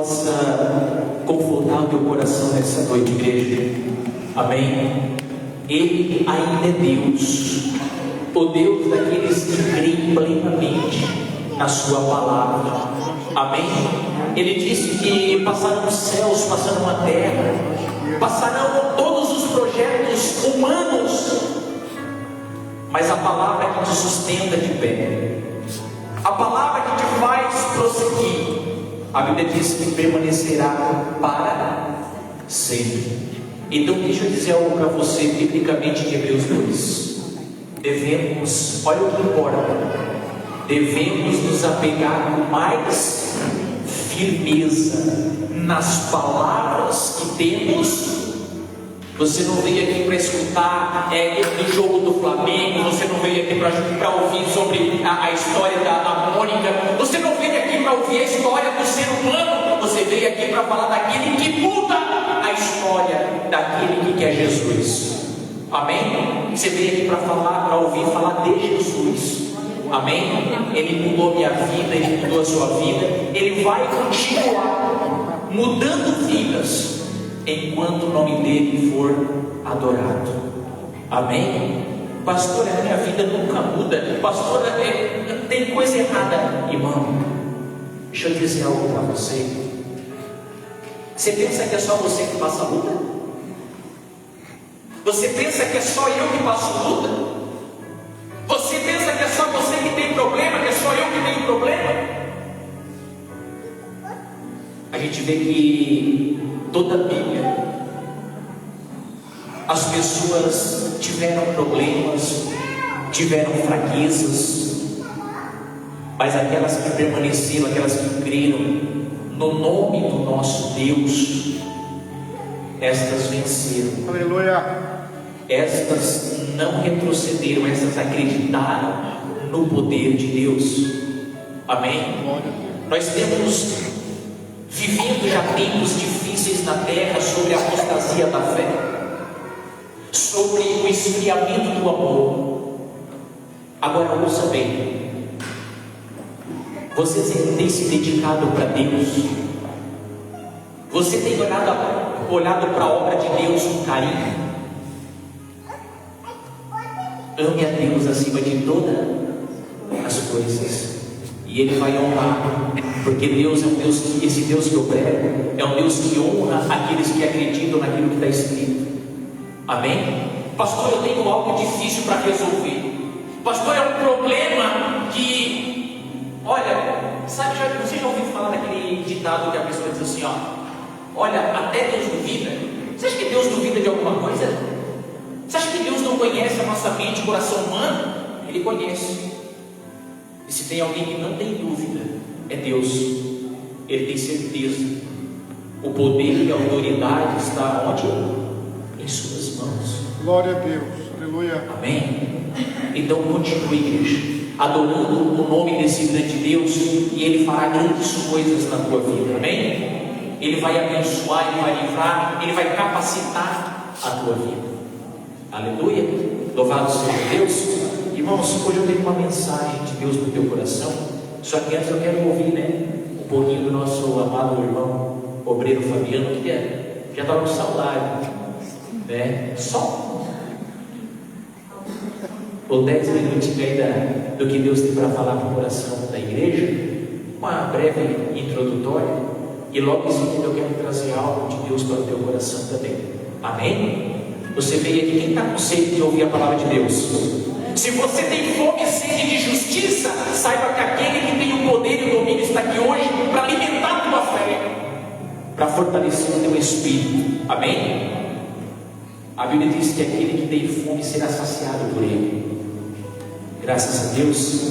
possa confortar o teu coração nessa noite, igreja. Amém? Ele ainda é Deus, o Deus daqueles que creem plenamente na sua palavra. Amém? Ele disse que passarão os céus, passarão a terra, passarão todos os projetos humanos, mas a palavra que te sustenta de pé, a palavra que te faz prosseguir, a Bíblia diz que permanecerá para sempre. Então deixa eu dizer algo para você, biblicamente, de Hebreus 2. Devemos, olha o que importa, devemos nos apegar com mais firmeza nas palavras que temos. Você não veio aqui para escutar do jogo do Flamengo, você não veio aqui para ouvir sobre a história da Mônica, você não veio aqui para ouvir a história do ser humano, você veio aqui para falar daquele que muda a história, daquele que é Jesus. Amém? Você veio aqui para ouvir falar de Jesus. Amém? Ele mudou minha vida, Ele mudou a sua vida, Ele vai continuar mudando vidas enquanto o nome dele for adorado. Amém? Pastor, a minha vida nunca muda. Pastor, tem coisa errada. Irmão, deixa eu dizer algo para você. Você pensa que é só você que passa luta? Você pensa que é só eu que passo luta? Você pensa que é só você que tem problema, que é só eu que tenho problema? A gente vê que toda a Bíblia, as pessoas tiveram problemas, tiveram fraquezas, mas aquelas que permaneceram, aquelas que creram no nome do nosso Deus, estas venceram. Aleluia. Estas não retrocederam, estas acreditaram no poder de Deus. Amém? Nós temos vivendo já tempos difíceis na terra sobre a apostasia da fé, sobre o esfriamento do amor. Agora ouça bem, você tem se dedicado para Deus? Você tem olhado para a obra de Deus com carinho? Ame a Deus acima de todas as coisas, e Ele vai honrar, porque Deus é um Deus que, esse Deus que eu prego, é um Deus que honra aqueles que acreditam naquilo que está escrito. Amém? Pastor, eu tenho algo difícil para resolver. Pastor, é um problema que, olha, sabe, você já ouviu falar daquele ditado que a pessoa diz assim, olha, até Deus duvida. Você acha que Deus duvida de alguma coisa? Você acha que Deus não conhece a nossa mente, o coração humano? Ele conhece. E se tem alguém que não tem dúvida, é Deus. Ele tem certeza. O poder e a autoridade está onde? Em suas mãos. Glória a Deus. Aleluia. Amém? Então continue, igreja, adorando o nome desse grande Deus, e Ele fará grandes coisas na tua vida. Amém? Ele vai abençoar, Ele vai livrar, Ele vai capacitar a tua vida. Aleluia, louvado seja Deus. Irmãos, hoje eu tenho uma mensagem de Deus no teu coração. Só que antes eu quero ouvir, um pouquinho do nosso amado irmão obreiro Fabiano, que já está com saudade, só ou 10 minutinhos aí do que Deus tem para falar para o coração da igreja, uma breve introdutória, e logo em seguida eu quero trazer algo de Deus para o teu coração também. Amém? Você veio aqui, quem está com sede de ouvir a palavra de Deus? Se você tem fome e sede de justiça, saiba que aquele que tem o poder e o domínio está aqui hoje para alimentar a tua fé, para fortalecer o teu espírito. Amém? A Bíblia diz que aquele que tem fome será saciado por Ele. Graças a Deus,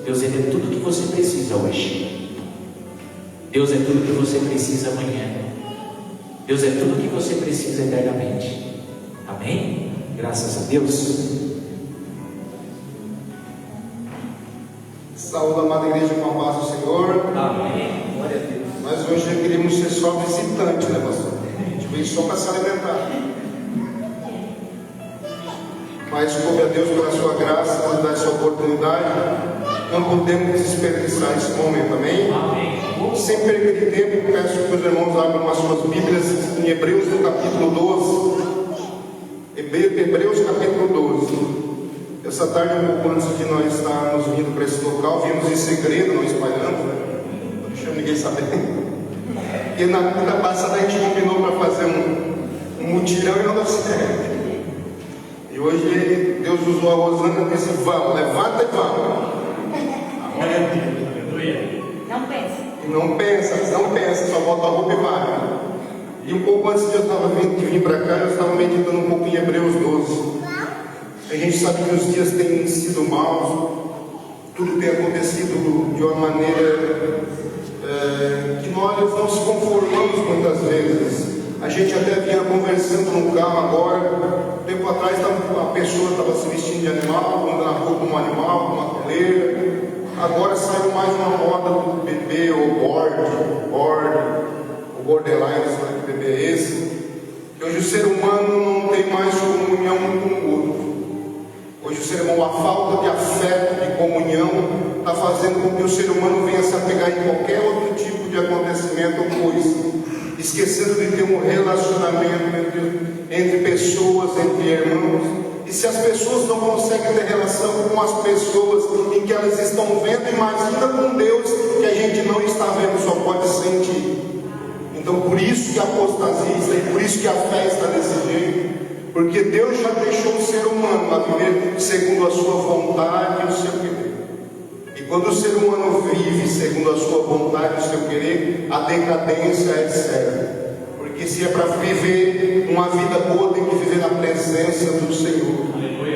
Deus é tudo que você precisa hoje. Deus é tudo que você precisa amanhã. Deus é tudo que você precisa eternamente. Amém? Graças a Deus. Saúde, amada igreja, com a paz do Senhor. Amém. Glória a Deus. Mas hoje queríamos ser só visitante, né, pastor? A gente veio só para se alimentar. Mas coube a Deus pela sua graça, nos dar essa oportunidade. Não podemos desperdiçar esse momento, amém? Amém. Sem perder de tempo, peço que os irmãos abram as suas Bíblias em Hebreus no capítulo 12. Hebreus capítulo 12. Essa tarde, um pouco antes de nós estarmos vindo para esse local, viemos em segredo, não espalhando, né? Não deixando ninguém saber. E na vida passada a gente combinou para fazer um mutirão e não deu certo. E hoje Deus usou a Rosana e disse: vamos, levanta e vamos. Não pensa, só bota a roupa e vai. E um pouco antes de eu estava vindo para cá, eu estava meditando um pouco em Hebreus 12. A gente sabe que os dias têm sido maus, tudo tem acontecido de uma maneira que nós não se conformamos muitas vezes. A gente até vinha conversando no carro agora, tempo atrás uma pessoa estava se vestindo de animal, andando na rua como um animal, com uma coleira. Agora saiu mais uma moda do bebê, ou borderline, sabe que bebê é esse? Que hoje o ser humano não tem mais comunhão um com o outro. Hoje o ser humano, a falta de afeto, de comunhão, está fazendo com que o ser humano venha se apegar em qualquer outro tipo de acontecimento ou coisa, esquecendo de ter um relacionamento entre pessoas, entre irmãos. E se as pessoas não conseguem ter relação com as pessoas em que elas estão vendo, imagina com Deus que a gente não está vendo, só pode sentir. Então por isso que a apostasia está, e por isso que a fé está desse jeito, porque Deus já deixou o ser humano a viver segundo a sua vontade e o seu querer. E quando o ser humano vive segundo a sua vontade e o seu querer, a decadência é certa. Porque se é para viver uma vida boa, tem que viver na presença do Senhor.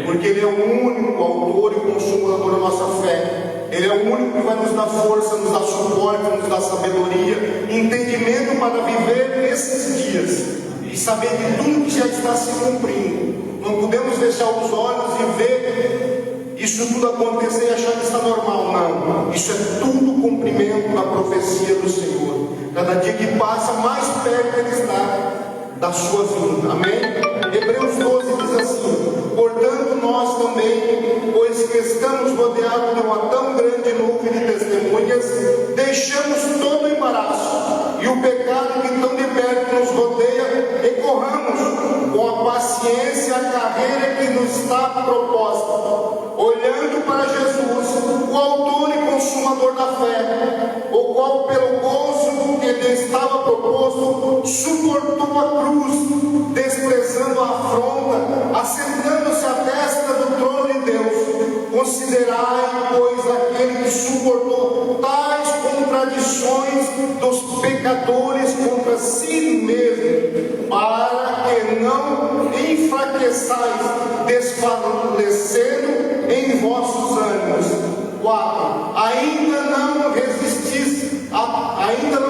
Porque Ele é o único autor e consumador da nossa fé. Ele é o único que vai nos dar força, nos dar suporte, nos dar sabedoria, entendimento para viver esses dias e saber de tudo que já está se cumprindo. Não podemos fechar os olhos e ver isso tudo acontecer e achar que está normal. Não, isso é tudo cumprimento da profecia do Senhor. Cada dia que passa, mais perto Ele está da sua vinda. Amém? Hebreus 12 diz assim: portanto nós também, pois que estamos rodeados de uma tão grande nuvem de testemunhas, deixamos todo o embaraço e o pecado que tão de perto nos rodeia, e corramos com a paciência a carreira que nos está proposta, olhando para Jesus, o autor e consumador da fé, o qual pelo gozo que lhe estava proposto suportou a cruz, desprezando a afronta, assentando-se à destra do trono de Deus. Considerai, pois, aquele que suportou tais contradições dos pecadores contra si mesmo, para que não enfraqueçais, desfalecendo em vossos ânimos. 4. Ainda não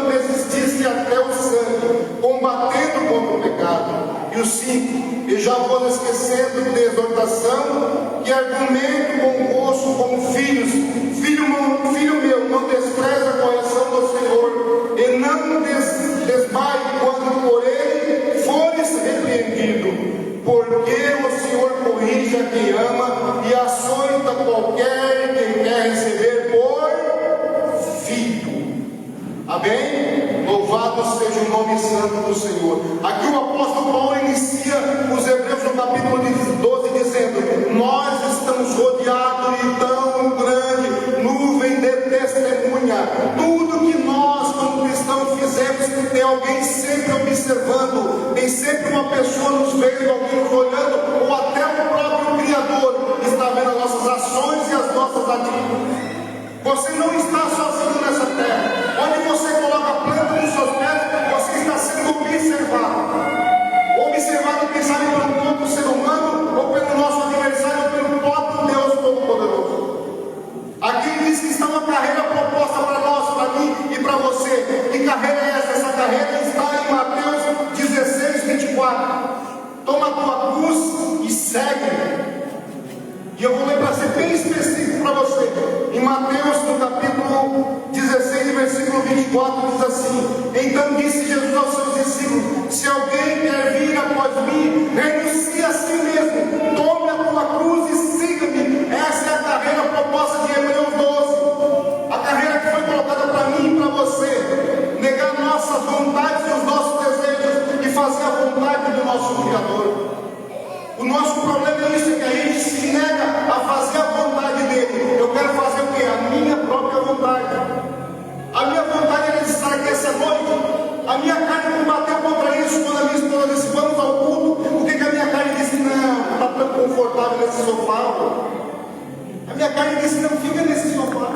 resististe até o sangue, combatendo contra o pecado. E o 5. E já vos esquecendo de exortação, que argumento com gosto como filhos. Filho meu, não despreze a correção do Senhor, e não desmaie quando por ele fores repreendido, porque o Senhor corrige a quem ama e açoita qualquer que quer receber por filho. Amém? Louvado seja o nome santo do Senhor. Aqui o apóstolo Paulo inicia os Hebreus no capítulo 12 dizendo: nós estamos rodeados de tão grande nuvem de testemunha. Tudo que nós como cristãos fizemos, tem alguém sempre observando, tem sempre uma pessoa nos vendo, alguém nos olhando, ou até o próprio Criador está vendo as nossas ações e as nossas atitudes. Você não está sozinho nessa terra. Onde você coloca a planta nos seus pés, você está sendo observado. Observado, quem sabe, pelo próprio ser humano, ou pelo nosso adversário, ou pelo próprio Deus Todo-Poderoso. Aqui diz que está uma carreira proposta para nós, para mim e para você. Que carreira é essa? Essa carreira está em Mateus 16:24. Toma a tua cruz e segue. E eu vou ler para ser bem específico para você. Em Mateus, no capítulo 16, versículo 24, diz assim: então disse Jesus aos seus discípulos: se alguém quer vir após mim, renuncie a si mesmo, tome a tua cruz e siga-me. Essa é a carreira proposta de Hebreus 12. A carreira que foi colocada para mim e para você. sofá. A minha carne disse, não, fica nesse sofá.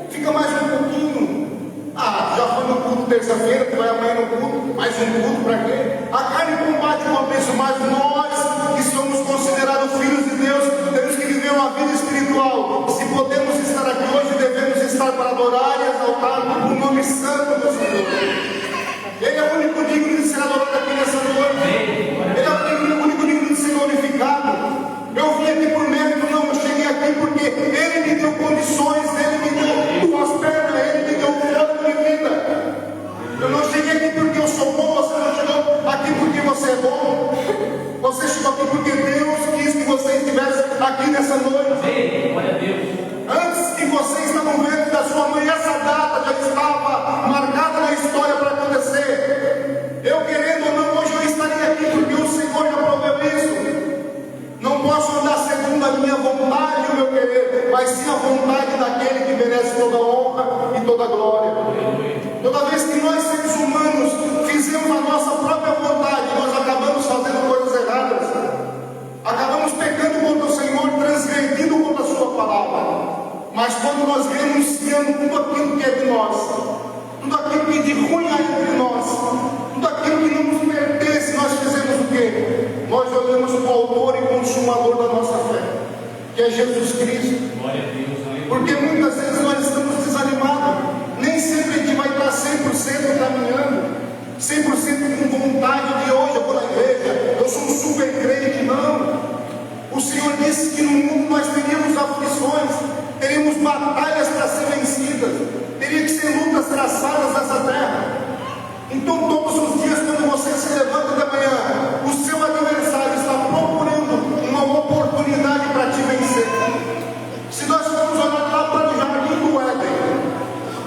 Fica mais um pouquinho. Já foi no culto terça-feira, tu vai amanhã no culto, mais um culto para quê? A carne combate uma vez, mas nós que somos considerados filhos de Deus, temos que viver uma vida espiritual. Se podemos estar aqui hoje, devemos estar para adorar e exaltar o nome santo do Senhor. Ele é o único digno de ser adorado aqui nessa noite. Ele é o único digno de ser glorificado. Eu vim aqui por mérito, não, eu cheguei aqui porque Ele me deu condições, Ele me deu duas pernas, Ele me deu um fôlego de vida. Eu não cheguei aqui porque eu sou bom, você não chegou aqui porque você é bom. Você chegou aqui porque Deus quis que você estivesse aqui nessa noite. Glória a Deus. Antes que você estava no ventre da sua mãe, essa data já estava marcada na história para acontecer. Eu querendo ou não, hoje eu estaria aqui porque o Senhor já proveu isso. Não posso andar segundo a minha vontade e o meu querer, mas sim a vontade daquele que merece toda a honra e toda a glória. Toda vez que nós, seres humanos, fizemos a nossa própria vontade, nós acabamos fazendo coisas erradas. Acabamos pecando contra o Senhor, transgredindo contra a sua palavra. Mas quando nós renunciamos tudo aquilo que é de nós, tudo aquilo que de ruim há entre nós, tudo aquilo que não nos pertence, nós fizemos o quê? Nós olhamos para o autor e consumador da nossa fé, que é Jesus Cristo. Glória a Deus. Porque muitas vezes nós estamos desanimados. Nem sempre a gente vai estar 100% caminhando, 100% com vontade de hoje eu vou na igreja, eu sou um super crente. Não. O Senhor disse que no mundo nós teríamos aflições, teríamos batalhas para ser vencidas, teria que ser lutas traçadas nessa terra. Então todos os dias quando você se levanta de manhã, o seu adversário está procurando uma oportunidade para te vencer. Se nós formos olhar lá para o jardim do Éden,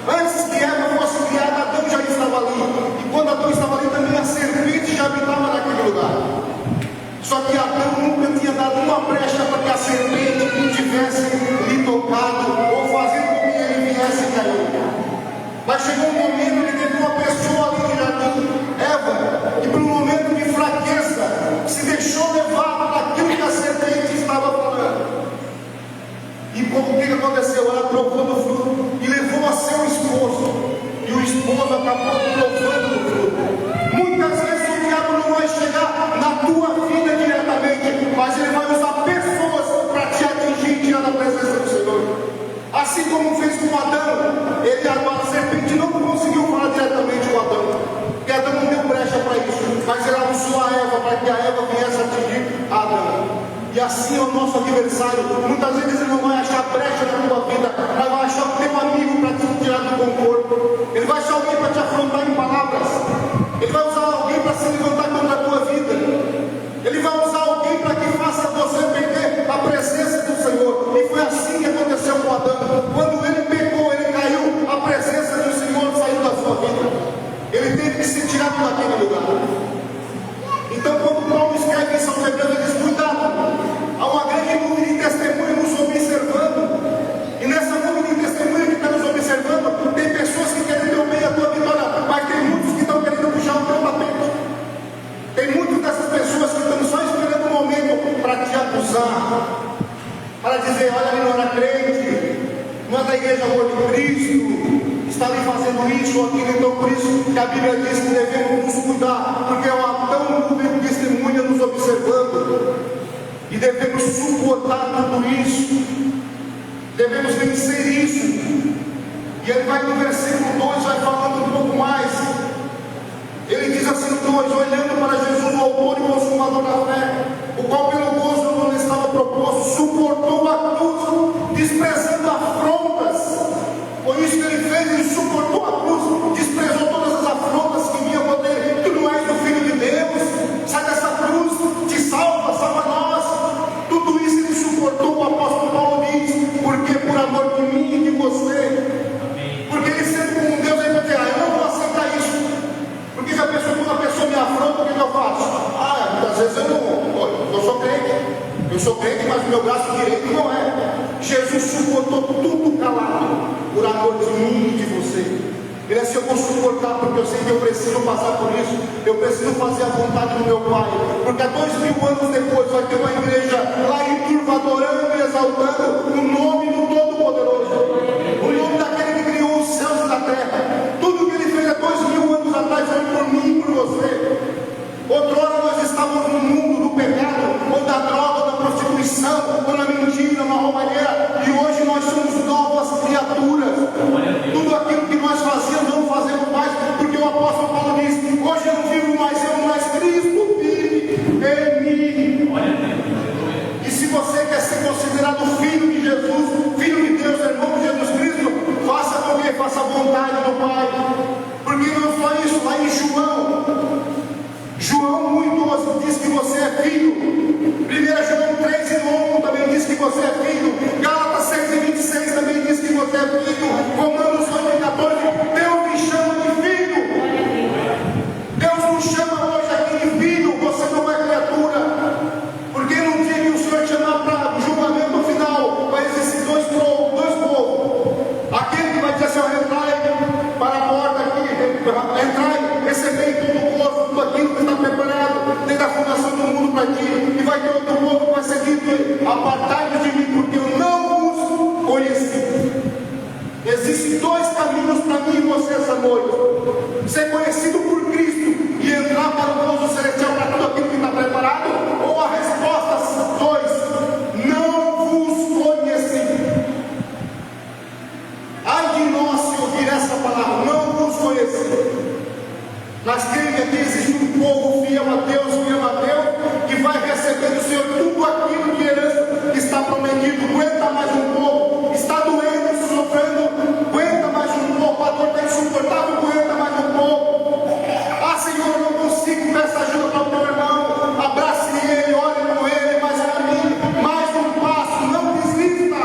antes que Eva fosse criada, Adão já estava ali. E quando Adão estava ali também a serpente já habitava naquele lugar. Só que Adão nunca tinha dado uma brecha para que a serpente tivesse lhe tocado ou fazendo com que ele viesse cair. Mas chegou um momento em que teve uma pessoa ali no jardim, Eva, que por um momento de fraqueza se deixou levar por aquilo que a serpente estava falando. E o que aconteceu? Ela provou do fruto e levou a seu esposo. E o esposo acabou provando do fruto. Muitas vezes o diabo não vai chegar na tua vida diretamente, mas ele vai usar pessoas para te atingir e tirar da presença do Senhor. Assim como fez com Adão, a serpente não conseguiu falar diretamente com Adão, porque Adão não deu brecha para isso, mas ela usou a Eva para que a Eva viesse atingir Adão. E assim é o nosso adversário. Muitas vezes ele não vai achar brecha na tua vida, mas vai achar o teu amigo para te tirar do conforto. Ele vai achar alguém para te afrontar em palavras. Ele vai usar alguém para se levantar contra a tua vida. Ele vai usar alguém para que faça você perder a presença do Senhor. E foi assim que aconteceu com Adão. Quando ele pecou, ele caiu, a presença do Senhor saiu da sua vida. Ele teve que ser tirado daquele lugar. Então quando Paulo escreve em São Hebreus, ele diz, cuidado, há uma grande nuvem de testemunha nos observando. E nessa nuvem de testemunha que está nos observando, tem pessoas que querem ter o bem a tua vitória, mas tem muitos que estão querendo puxar o teu tapete. Tem muitas dessas pessoas que estão só esperando um momento para te acusar, para dizer, olha, ele não era crente, não é da igreja Amor de Cristo, está ali fazendo isso ou aquilo. Então por isso que a Bíblia diz que devemos nos cuidar, porque é uma tão nuvem de testemunha nos observando, e devemos suportar tudo isso, devemos vencer isso. E ele vai no versículo 2, vai falando um pouco mais. Ele diz assim no 2, olhando para Jesus, o autor e consumador da fé, o qual pelo gozo do que estava proposto, suportou a cruz, desprezando afrontas. Foi isso que ele fez, ele suportou a cruz, desprezou todas as afrontas que vinham contra ele. Tu não és o Filho de Deus, sai dessa cruz, te salva, salva nós. Tudo isso ele suportou, o apóstolo Paulo diz, porque por amor de mim e de você. Porque ele sendo como Deus, ele vai dizer, eu não vou aceitar isso. Porque já pensou, quando a pessoa me afronta, o que eu faço? Muitas vezes eu sou crente. Eu sou crente, mas o meu braço direito não é. Jesus suportou tudo calado, por amor de mim e de você. Ele é assim: eu vou suportar, porque eu sei que eu preciso passar por isso, eu preciso fazer a vontade do meu Pai, porque há 2000 anos depois vai ter uma igreja lá em Turva adorando e exaltando o nome do Todo-Poderoso, o nome daquele que criou os céus e a terra. Tudo que ele fez há 2000 anos atrás foi por mim e por você. Outrora nós estávamos no mundo do pecado, ou da droga, ou da prostituição, ou na mentira, na roubalheira, e hoje nós somos novas criaturas. Tudo aquilo que nós fazíamos, não fazemos mais, porque o apóstolo Paulo diz: hoje eu não vivo mais eu, mas Cristo vive em mim. E se você quer ser considerado filho de Jesus, filho de Deus, irmão de Jesus Cristo, faça com que faça a vontade do Pai. Porque não só isso, lá em João 1:12 diz que você é filho. 1 João 3:1 também diz que você é filho. Gálatas 6:26 também diz que você é filho. Romanos 8:14, Deus me chama de filho. Deus nos chama hoje aqui de filho. Você não é criatura. Porque no dia que o Senhor te chamar para o julgamento final, vai existir dois povos. Aquele que vai dizer assim: entrai para a porta aqui, entrai, recebei todo o povo, tudo aquilo que está preparado desde a fundação do mundo para ti. E vai ter outro povo que vai ser dito: apartai-vos de mim, porque eu não vos conheci. Existem dois caminhos para mim e você essa noite: ser conhecido por Cristo e entrar para o gozo celestial, para tudo aquilo que está preparado, ou a resposta 2: não vos conheci. Ai de nós se ouvir essa palavra, não vos conheci. Mas creio que aqui existe um povo fiel a Deus, que vai receber do Senhor tudo aquilo de herança que está prometido. Aguenta mais um pouco, está doendo, sofrendo, aguenta mais um pouco, a dor está insuportável, aguenta mais um pouco. Ah, Senhor, eu não consigo, peça ajuda para o teu irmão, abrace ele, ore com ele, mas caminhe mais um passo, não desista.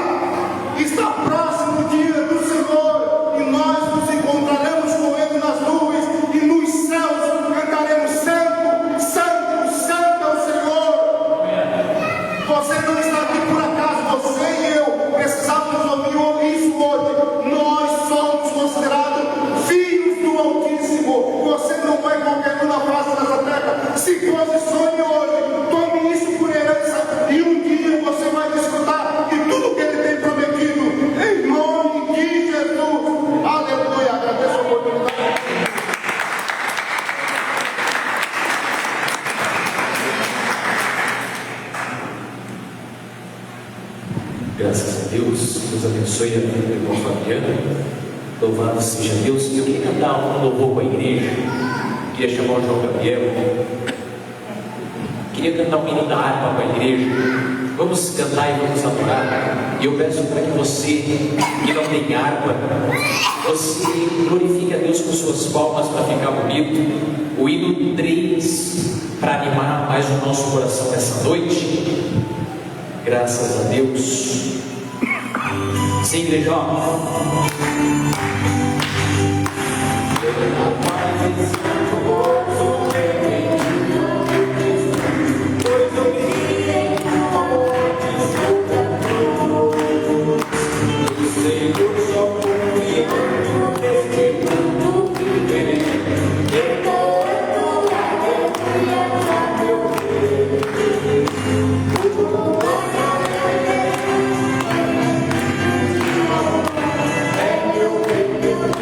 Está próximo o dia do Senhor, e nós nos encontraremos com ele nas nuvens, e nos céus cantaremos: santo, santo, santo é o Senhor. Você não está aqui por acaso, você e eu precisamos ouvir isso hoje. Nós somos considerados filhos do Altíssimo. Você não é qualquer um na face dessa terra. Se posicione hoje, tome isso por herança, e um dia você vai desfrutar de tudo que Ele tem prometido, em nome de Jesus. Aleluia. Agradeço a oportunidade. Graças a Deus. Deus abençoe a vida do irmão Fabiano. Louvado seja Deus. Eu queria cantar um louvor com a igreja. Queria chamar o João Gabriel. Queria cantar um hino da harpa com a igreja. Vamos cantar e vamos adorar. E eu peço para que você, que não tem harpa, você glorifique a Deus com suas palmas para ficar bonito. O hino 3, para animar mais o nosso coração nessa noite. Graças a Deus. Sim, igreja. Meu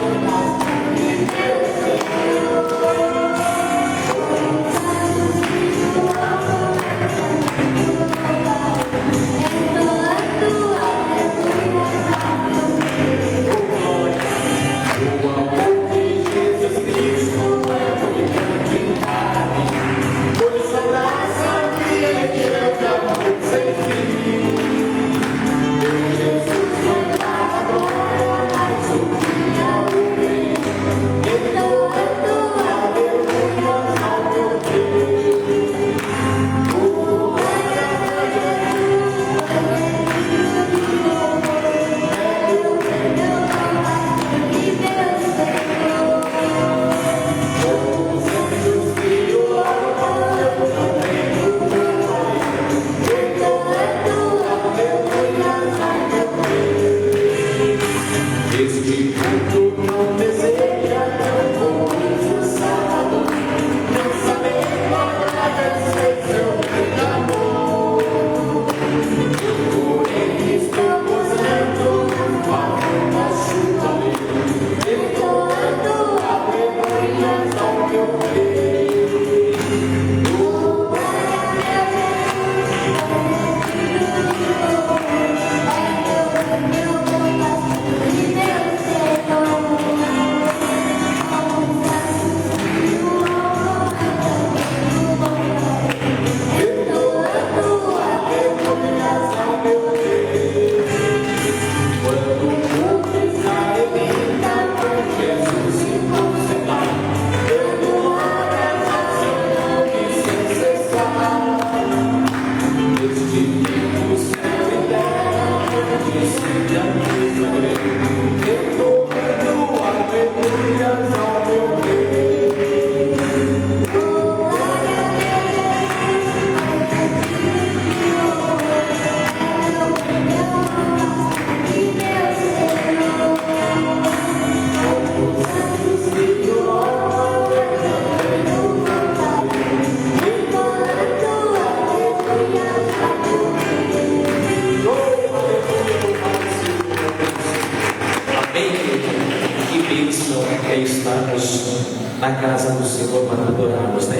na casa do Senhor para adorarmos, né?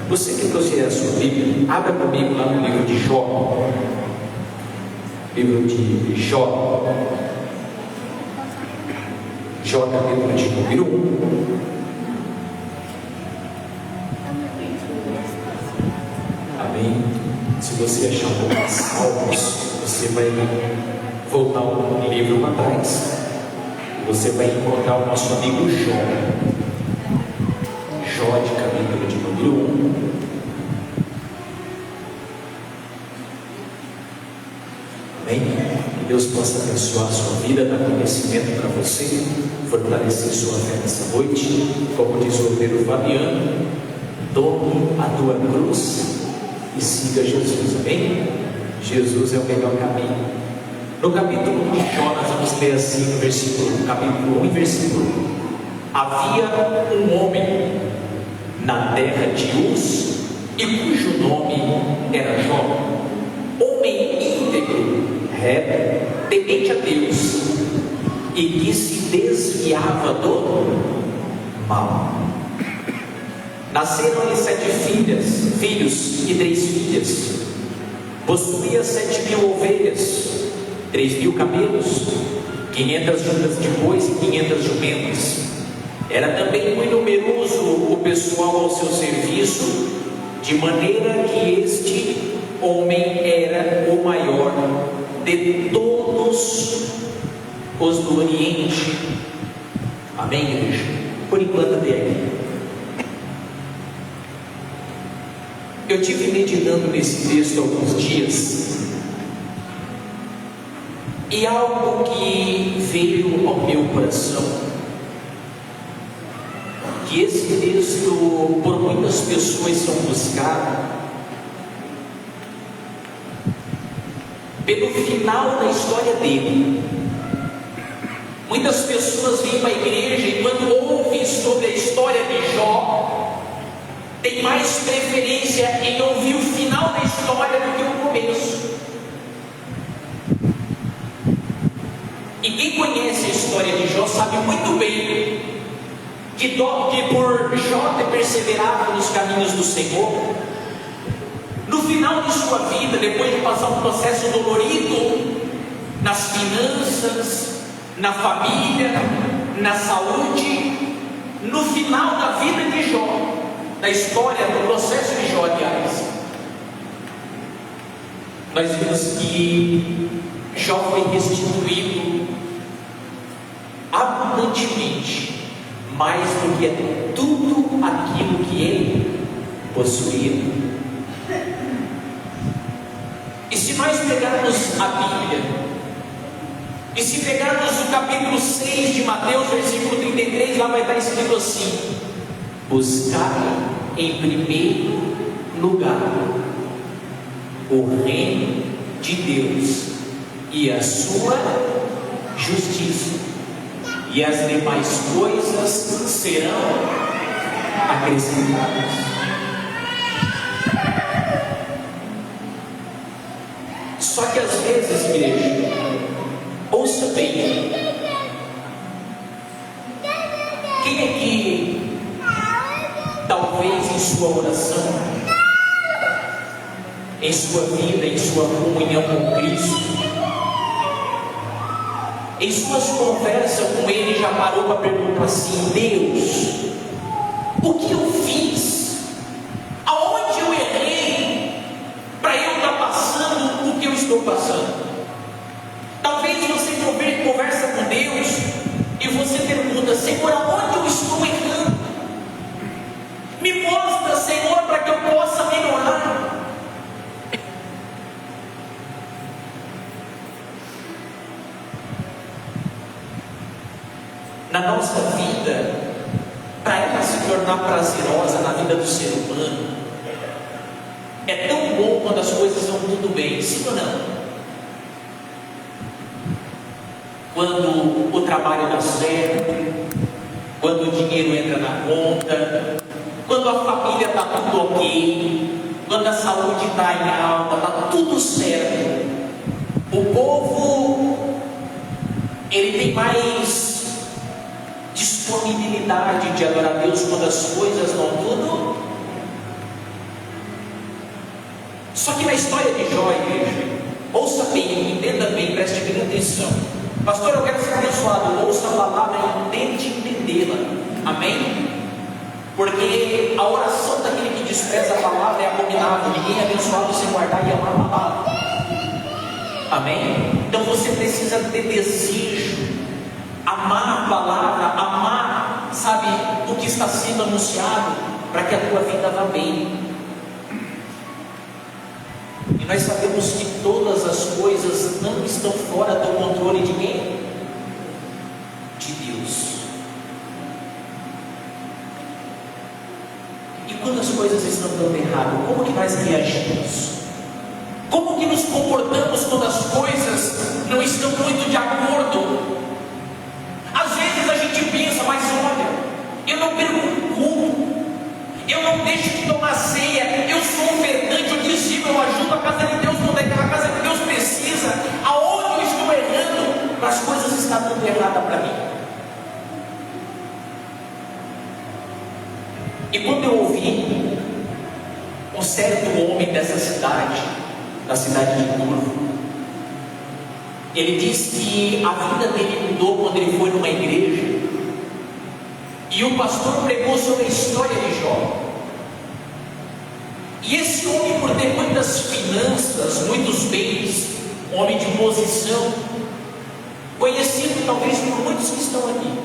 Você que trouxe a sua Bíblia, abra comigo lá no livro de Jó. Livro de Jó. Jó, capítulo de número 1. Amém. Se você achar um pouco de Salmos, você vai voltar um livro para trás. Você vai encontrar o nosso amigo Jó. Jó, de capítulo de número 1. Amém? Que Deus possa abençoar a sua vida, dar conhecimento para você, fortalecer sua fé nessa noite. Como diz o obreiro Fabiano, tome a tua cruz e siga Jesus. Amém? Jesus é o melhor caminho. No capítulo de Jó, nós vamos ler assim no versículo, capítulo 1 e versículo 1. Havia um homem na terra de Uz, e cujo nome era Jó, homem íntegro, reto, temente a Deus, e que se desviava do mal. Nasceram-lhe 7 filhos e 3 filhas. Possuía 7.000 ovelhas, 3.000 camelos, 500 juntas de bois e 500 jumentas. Era também muito numeroso o pessoal ao seu serviço, de maneira que este homem era o maior de todos os do Oriente. Amém, igreja? Por enquanto até aqui. Eu tive meditando nesse texto alguns dias, e algo que veio ao meu coração, que esse texto por muitas pessoas são buscado pelo final da história dele. Muitas pessoas vêm para a igreja e quando ouvem sobre a história de Jó, tem mais preferência em ouvir o final da história do que o começo. E quem conhece a história de Jó sabe muito bem que por Jó ter perseverado nos caminhos do Senhor, no final de sua vida, depois de passar um processo dolorido nas finanças, na família, na saúde, no final da vida de Jó, da história, do processo de Jó, aliás, nós vimos que Jó foi restituído abundantemente, mais do que tudo aquilo que ele possuía. E se nós pegarmos a Bíblia, e se pegarmos o capítulo 6 de Mateus, versículo 33, lá vai estar escrito assim: buscar em primeiro lugar o reino de Deus e a sua justiça, e as demais coisas serão acrescentadas. Só que às vezes, igreja, ouça bem, quem é que talvez em sua oração, em sua vida, em sua comunhão com Cristo, em suas conversas com Ele, já parou para perguntar assim: Deus, o que eu fiz? Aonde eu errei para eu estar passando o que eu estou passando? Talvez você conversa com Deus e você pergunta: Senhor, aonde eu estou errando? Me mostra, Senhor, para que eu possa melhorar. Na nossa vida, para ela se tornar prazerosa na vida do ser humano, é tão bom quando as coisas vão tudo bem, sim ou não? Quando o trabalho dá certo, quando o dinheiro entra na conta, quando a família está tudo ok, quando a saúde está em alta, está tudo certo, o povo ele tem mais disponibilidade oportunidade de adorar a Deus quando as coisas vão tudo. Só que na história de Jó, igreja, ouça bem, entenda bem, preste bem atenção. Pastor, eu quero ser abençoado. Ouça a palavra e tente entendê-la. Amém? Porque a oração daquele que despreza a palavra é abominável. Ninguém é abençoado sem guardar e amar a palavra. Amém? Então você precisa ter desejo, amar a palavra, amar, sabe, o que está sendo anunciado, para que a tua vida vá bem. E nós sabemos que todas as coisas não estão fora do controle de quem? De Deus. E quando as coisas estão dando errado, como que nós reagimos? Como que nos comportamos quando as coisas não estão muito de acordo? Às vezes a gente pensa, mas olha, eu não perco o culto, eu não deixo de tomar ceia, eu sou ofertante, eu dizimo, eu ajudo a casa de Deus quando é aquela casa que Deus precisa. Aonde eu estou errando para as coisas estar dando errada para mim? E quando eu ouvi um certo homem dessa cidade, da cidade de Turvo, ele disse que a vida dele mudou quando ele foi numa igreja e o pastor pregou sobre a história de Jó. E esse homem, por ter muitas finanças, muitos bens, homem de posição, conhecido talvez por muitos que estão aqui,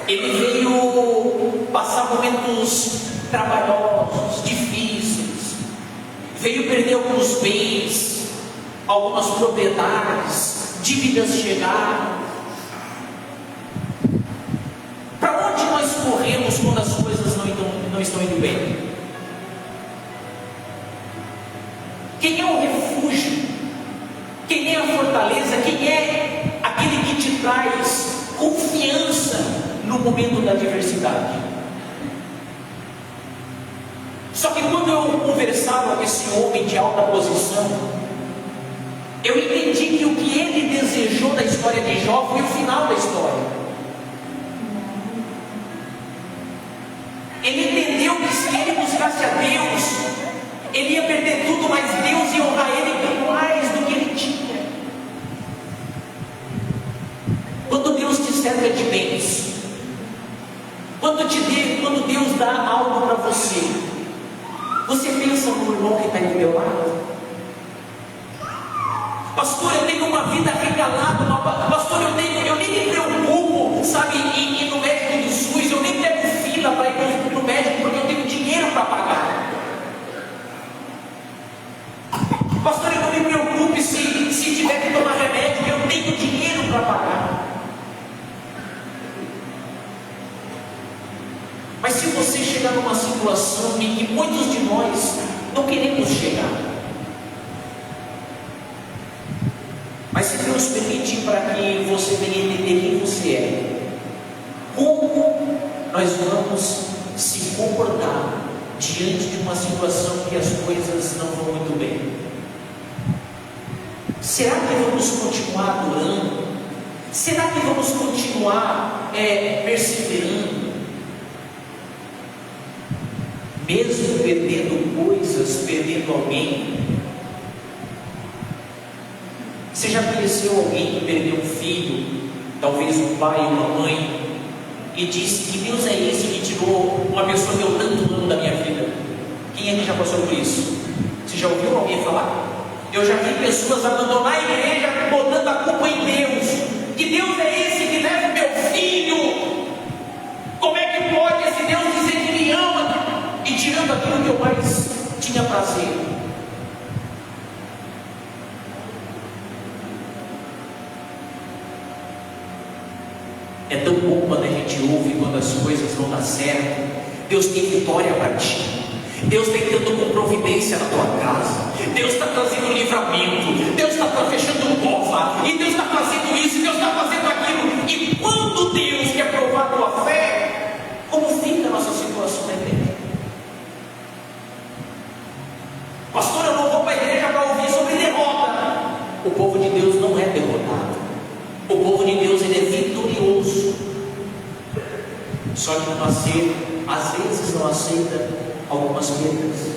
ele veio passar momentos trabalhosos, difíceis, veio perder alguns bens, algumas propriedades, dívidas chegaram. Para onde nós corremos quando as coisas não estão indo bem? Quem é o refúgio? Quem é a fortaleza? Quem é aquele que te traz confiança no momento da adversidade? Só que quando eu conversava com esse homem de alta posição, eu entendi que o que ele desejou da história de Jó foi o final da história. Ele entendeu que se ele buscasse a Deus, ele ia perder tudo, mas Deus ia honrar ele com mais do que ele tinha. Quando Deus te cerca de bens, quando Deus dá algo para você, você pensa no irmão que está aí do meu lado? Pastor, eu tenho uma vida regalada, pastor, eu nem me preocupo, sabe, em ir no médico do SUS, eu nem pego fila para ir no médico porque eu tenho dinheiro para pagar. Pastor, eu não me preocupe se tiver que tomar remédio, eu tenho dinheiro para pagar. Mas se você chegar numa situação em que muitos de nós não queremos chegar, mas se Deus permitir para que você venha entender quem você é, como nós vamos se comportar diante de uma situação que as coisas não vão muito bem? Será que vamos continuar adorando? Será que vamos continuar perseverando? Mesmo perdendo coisas, perdendo alguém? Você já conheceu alguém que perdeu um filho, talvez um pai ou uma mãe, e disse que Deus é esse que tirou uma pessoa que eu tanto amo da minha vida? Quem é que já passou por isso? Você já ouviu alguém falar? Eu já vi pessoas abandonar a igreja botando a culpa em Deus, que Deus é esse que leva o meu filho. Como é que pode esse Deus dizer que me ama e tirando aquilo que eu mais tinha prazer? É tão bom quando a gente ouve, quando as coisas vão dar certo. Deus tem vitória para ti. Deus está entrando com providência na tua casa. Deus está trazendo livramento. Deus está fechando porta. E Deus está fazendo isso. E Deus está fazendo aquilo. E quando Deus quer provar a tua fé, como fica a nossa situação na igreja? Pastor, eu não vou para a igreja para ouvir sobre derrota. O povo de Deus não é derrotado. O povo de Deus, ele é vitorioso. Só que não aceita, às vezes não aceita algumas perdas.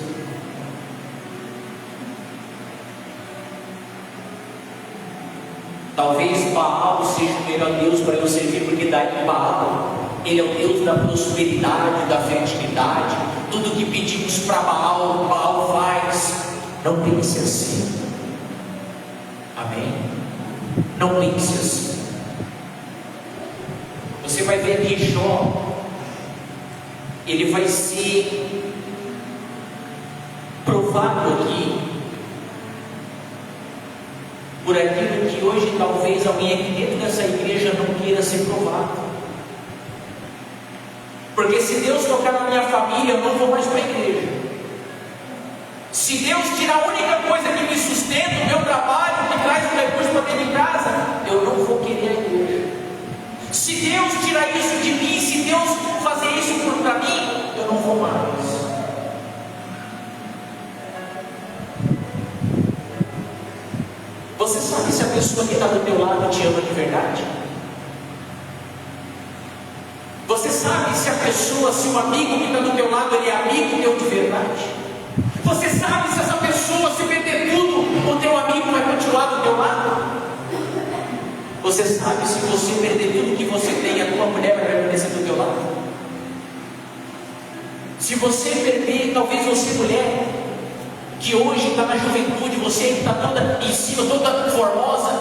Talvez Baal seja o melhor Deus para eu servir, porque daí Baal, ele é o Deus da prosperidade, da fertilidade. Tudo que pedimos para Baal, Baal faz. Não pense assim. Amém? Não pense assim. Você vai ver que Jó, ele vai ser provado aqui por aquilo que hoje talvez alguém aqui dentro dessa igreja não queira ser provado. Porque se Deus tocar na minha família, eu não vou mais para a igreja. Se Deus tirar a única coisa que me sustenta, o meu trabalho, que traz um recurso para dentro de casa, eu não vou querer a igreja. Se Deus tirar isso de mim, se Deus fazer isso para mim, eu não vou mais. Você sabe se a pessoa que está do teu lado te ama de verdade? Você sabe se a pessoa, se o amigo que está do teu lado, ele é amigo teu de verdade? Você sabe se essa pessoa, se perder tudo, o teu amigo vai continuar do teu lado? Você sabe se você perder tudo que você tem, a tua mulher vai permanecer do teu lado? Se você perder, talvez você mulher, que hoje está na juventude, você que está toda em cima, toda formosa,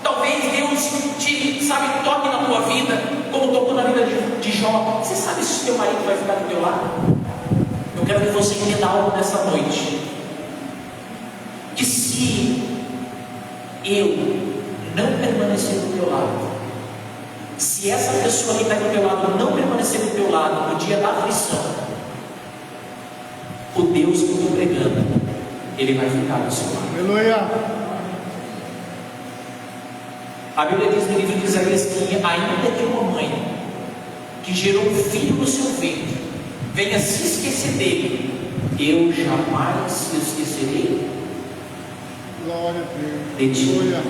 talvez Deus te, sabe, toque na tua vida, como tocou na vida de Jó. Você sabe se o teu marido vai ficar do teu lado? Eu quero que você entenda algo nessa noite, que se eu não permanecer do teu lado, se essa pessoa que está do teu lado não permanecer do teu lado no dia da aflição, o Deus que eu estou pregando, ele vai ficar do seu lado. Aleluia. A Bíblia diz no livro de Isaías que ainda que uma mãe que gerou um filho no seu ventre venha se esquecer dele, eu jamais me esquecerei. Glória a de Deus. ti. Aleluia.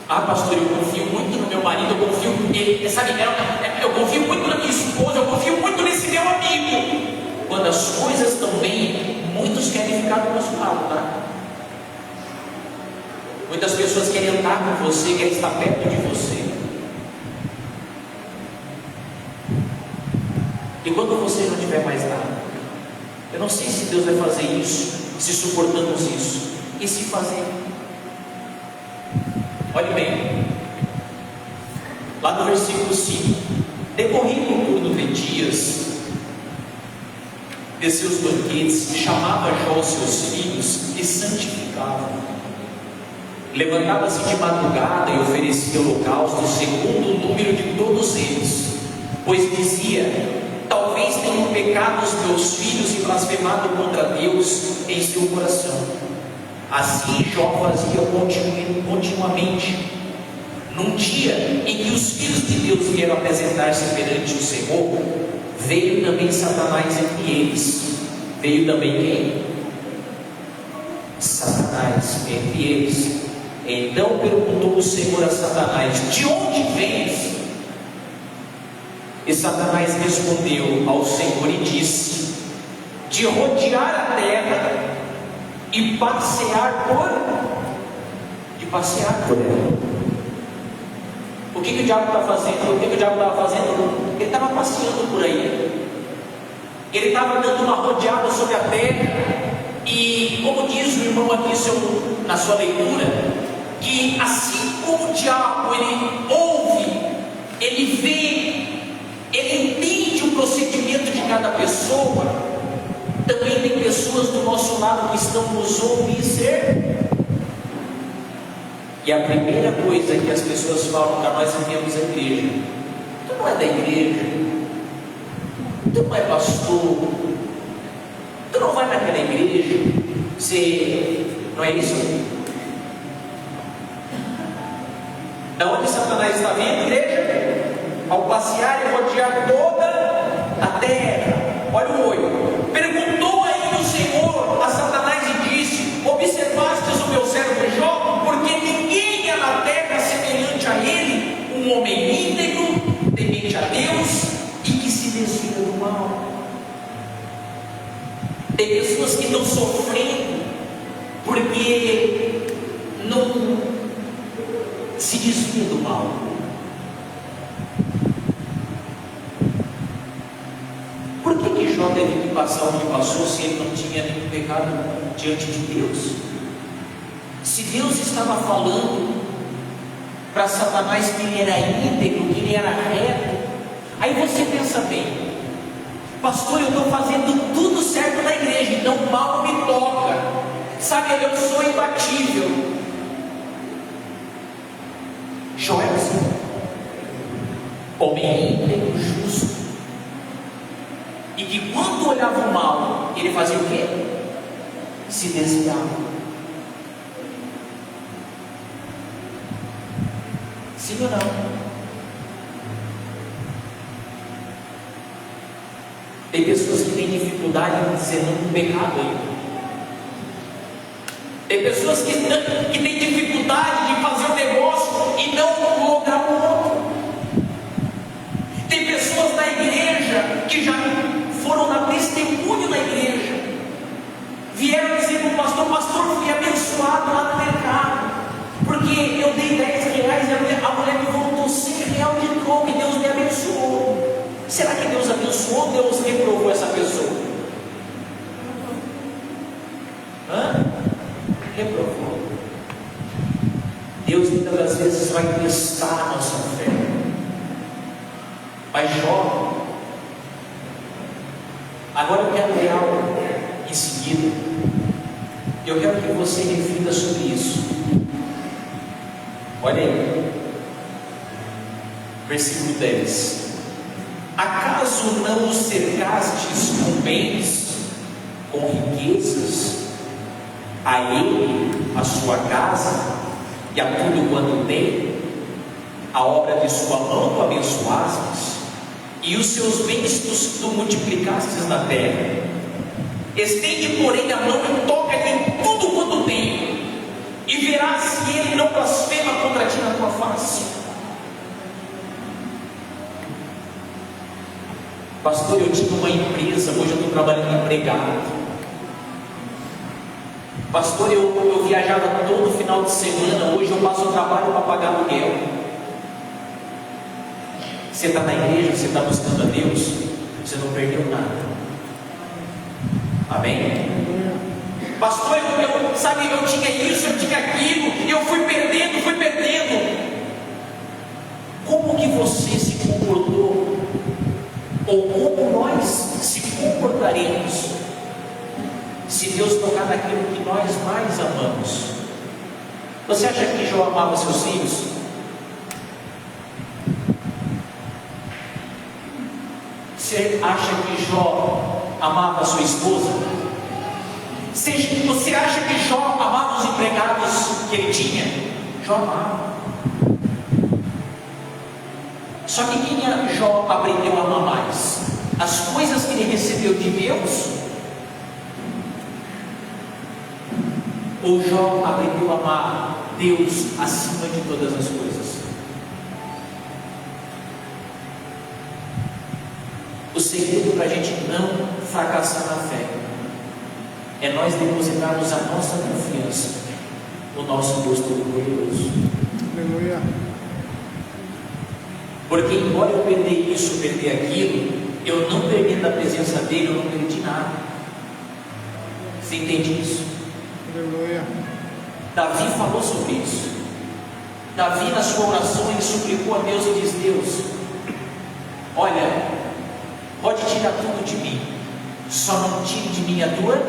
Ah, pastor, eu confio muito no meu marido, eu confio nele, sabe, eu confio muito na minha esposa, eu confio muito nesse meu amigo. Quando as coisas estão bem, muitos querem ficar do nosso lado, tá? Muitas pessoas querem andar com você, querem estar perto de você. E quando você não tiver mais nada, eu não sei se Deus vai fazer isso, se suportamos isso, e se fazer. Olhe bem, lá no versículo 5: decorrido o turno de dias de seus banquetes, chamava Jó os seus filhos e santificava. Levantava-se de madrugada e oferecia holocausto segundo o número de todos eles, pois dizia: talvez tenham pecado os meus filhos e blasfemado contra Deus em seu coração. Assim Jó fazia continuamente. Num dia em que os filhos de Deus vieram apresentar-se perante o Senhor, veio também Satanás entre eles. Veio também quem? Satanás entre eles. Então perguntou o Senhor a Satanás: de onde vens? E Satanás respondeu ao Senhor e disse: de rodear a terra e passear por ela. O que o diabo está fazendo? O que o diabo estava fazendo? Ele estava passeando por aí. Ele estava dando uma rodeada sobre a terra. E como diz o irmão aqui na sua leitura, que assim como o diabo ele ouve, ele vê, ele entende o procedimento de cada pessoa, também tem pessoas do nosso lado que estão nos ouvindo. E a primeira coisa que as pessoas falam para nós viemos à igreja: tu não é da igreja, tu não é pastor, tu não vai naquela igreja, você não é isso? Da onde Satanás está vendo, igreja? Ao passear e rodear toda a terra. Olha o 8. Perguntou ainda o Senhor a Satanás e disse: observastes o meu servo Jó? Porque ninguém é na terra semelhante a ele, um homem íntegro porque não se desvia do mal. Por que Jó teve que passar o que passou se ele não tinha nenhum pecado diante de Deus? Se Deus estava falando para Satanás que ele era íntegro, que ele era reto, aí você pensa bem, pastor, eu estou fazendo tudo certo na igreja, então o mal me toca, sabe, eu sou imbatível. Jó era assim, homem íntegro, justo, e que quando olhava o mal, ele fazia o quê? Se desviava. Sim ou não? Tem pessoas que têm dificuldade em dizer não com pecado ainda. Tem pessoas que têm dificuldade de fazer o negócio e não lograr o outro. Tem pessoas na igreja que já foram dar testemunho na igreja, vieram dizer para o pastor: pastor, fui abençoado lá no mercado, porque eu dei R$10 e a mulher me voltou R$100 de troco e Deus me abençoou. Será que Deus abençoou ou Deus reprovou essa pessoa? Reprovou. Deus muitas das vezes vai testar a nossa fé. Mas Jó, agora eu quero ler algo em seguida. Eu quero que você reflita sobre isso. Olha aí, versículo 10: acaso não os cercastes com bens, com riquezas, a ele, a sua casa e a tudo quanto tem? A obra de sua mão tu abençoastes, e os seus bens tu multiplicastes na terra. Estende, porém, a mão e toca-lhe em tudo quanto tem, e verás que ele não blasfema contra ti na tua face. Pastor, eu tinha uma empresa, hoje eu estou trabalhando empregado. Pastor, eu viajava todo final de semana, hoje eu passo o trabalho para pagar aluguel. Você está na igreja, você está buscando a Deus, você não perdeu nada. Amém? Pastor, eu tinha isso, eu tinha aquilo, e eu fui perdendo. Como que você se comportou? Ou como nós se comportaremos se Deus tocar naquilo que nós mais amamos? Você acha que Jó amava seus filhos? Você acha que Jó amava sua esposa? Você acha que Jó amava os empregados que ele tinha? Jó amava. Só que quem Jó aprendeu a amar mais? As coisas que ele recebeu de Deus? Ou Jó aprendeu a amar Deus acima de todas as coisas? O segredo para a gente não fracassar na fé é nós depositarmos a nossa confiança no nosso Deus Todo-Poderoso. Aleluia. Porque embora eu perder isso, perder aquilo, eu não perdendo a presença dele, eu não perdi nada. Você entende isso? Aleluia. Davi falou sobre isso. Davi, na sua oração, ele suplicou a Deus e diz: Deus, olha, pode tirar tudo de mim, só não tire de mim a tua.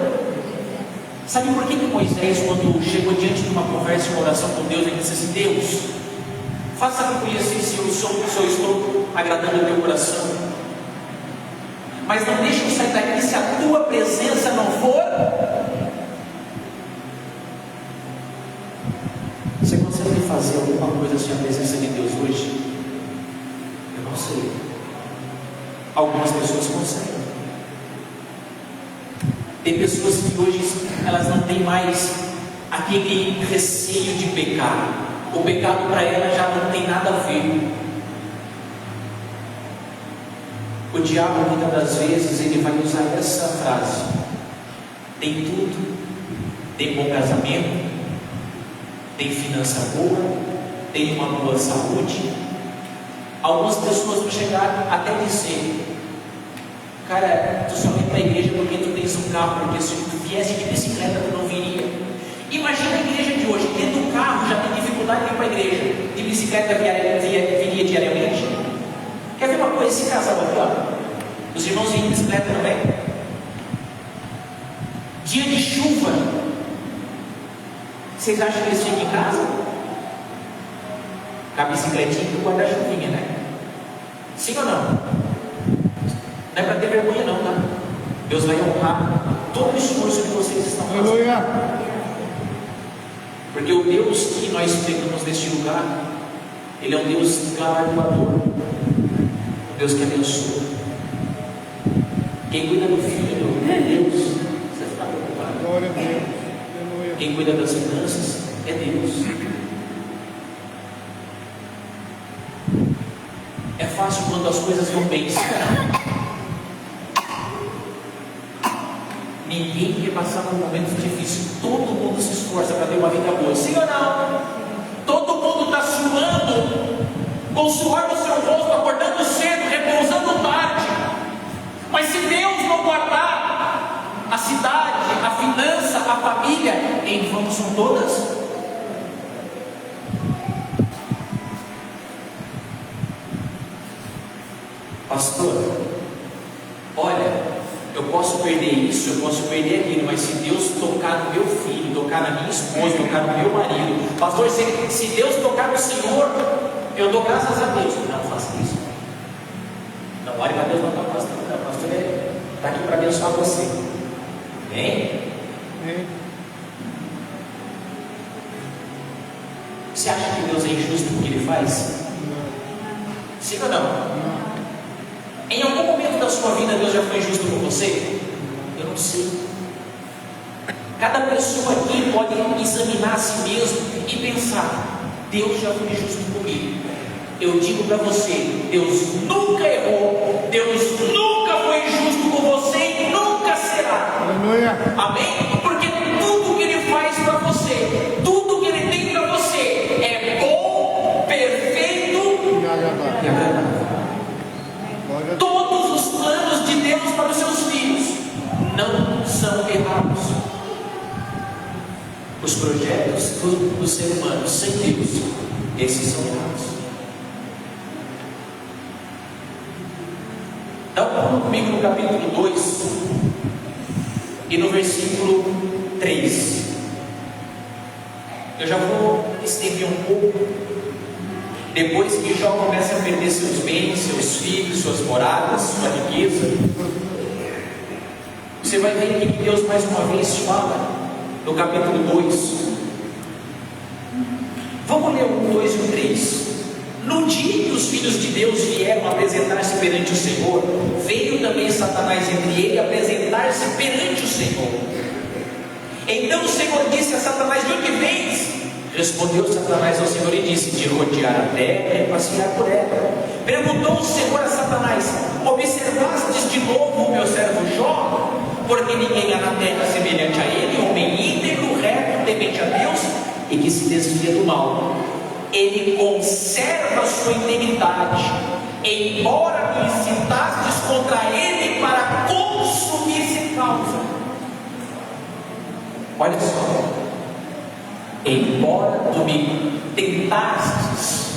Sabe por que Moisés, quando chegou diante de uma conversa, uma oração com Deus, ele disse assim: Deus, faça-me conhecer se eu estou agradando o teu coração, mas não deixe eu sair daqui se a tua presença não for. Você consegue fazer alguma coisa sem a presença de Deus hoje? Eu não sei. Algumas pessoas conseguem. Tem pessoas que hoje elas não têm mais aquele receio de pecar. O pecado para ela já não tem nada a ver. O diabo muitas das vezes ele vai usar essa frase: tem tudo tem bom casamento, tem finança boa, tem uma boa saúde. Algumas pessoas vão chegar até dizer: cara, tu só vem para a igreja porque tu tens um carro, porque se tu viesse de bicicleta tu não viria. Imagina a igreja de hoje, tendo um carro já tem dificuldade de ir para a igreja, de bicicleta viria diariamente. Quer ver uma coisa? Esse casal aqui, ó, os irmãos vêm de bicicleta, não é? Dia de chuva, vocês acham que eles ficam em casa? Com a bicicletinha e com o guarda-chuvinha, né? Sim ou não? Não é para ter vergonha não, tá? Deus vai honrar todo o esforço que vocês estão fazendo. Aleluia. Porque o Deus que nós pregamos neste lugar, Ele é um Deus galardoador, um Deus que abençoa. Quem cuida do filho é Deus. Você está preocupado? Glória a Deus. Aleluia. Quem cuida das finanças é Deus. É fácil quando as coisas vão bem, sim, não? Ninguém quer passar por momentos difíceis. Todo mundo se esforça para ter uma vida boa, sim ou não? Todo mundo está suando, com suor no seu rosto, acordando cedo, repousando tarde. Mas se Deus não guardar a cidade, a finança, a família, em vão são todas. Pastor, olha, eu posso perder isso, eu posso perder aquilo, mas se Deus tocar no meu filho, tocar na minha esposa, tocar no meu marido, pastor, se Deus tocar no Senhor, eu dou graças a Deus. Não faça isso. Não olhe para Deus, não está pastor. O pastor está aqui para abençoar você. Amém? Você acha que Deus é injusto no que Ele faz? Sim ou não? Em algum momento da sua vida Deus já foi injusto com você? Eu não sei. Cada pessoa aqui pode examinar a si mesmo e pensar: Deus já foi injusto comigo. Eu digo para você, Deus nunca errou, Deus nunca foi injusto com você e nunca será. Aleluia. Amém? Porque tudo que Ele faz para você, tudo que Ele tem para você é bom, perfeito E agradável. Todos os planos de Deus para os seus filhos não são errados. Os projetos do ser humano sem Deus, esses são errados. Dá um pulo comigo no capítulo 2 e no versículo 3. Eu já vou estender um pouco. Depois que Jó começa a perder seus bens, seus filhos, suas moradas, sua riqueza, você vai ver que Deus mais uma vez fala no capítulo 2. Vamos ler o 2 e o 3. No dia que os filhos de Deus vieram apresentar-se perante o Senhor, veio também Satanás entre ele apresentar-se perante o Senhor. Então o Senhor disse a Satanás: de onde vens? Respondeu Satanás ao Senhor e disse: de rodear a terra e passear por ela. Perguntou o Senhor a Satanás: observastes de novo o meu servo Jó? Porque ninguém há na terra semelhante a ele, homem íntegro, reto, temente a Deus e que se desvia do mal. Ele conserva a sua integridade, embora me incitastes contra ele para consumir-se causa. Olha só. Embora tu me tentastes,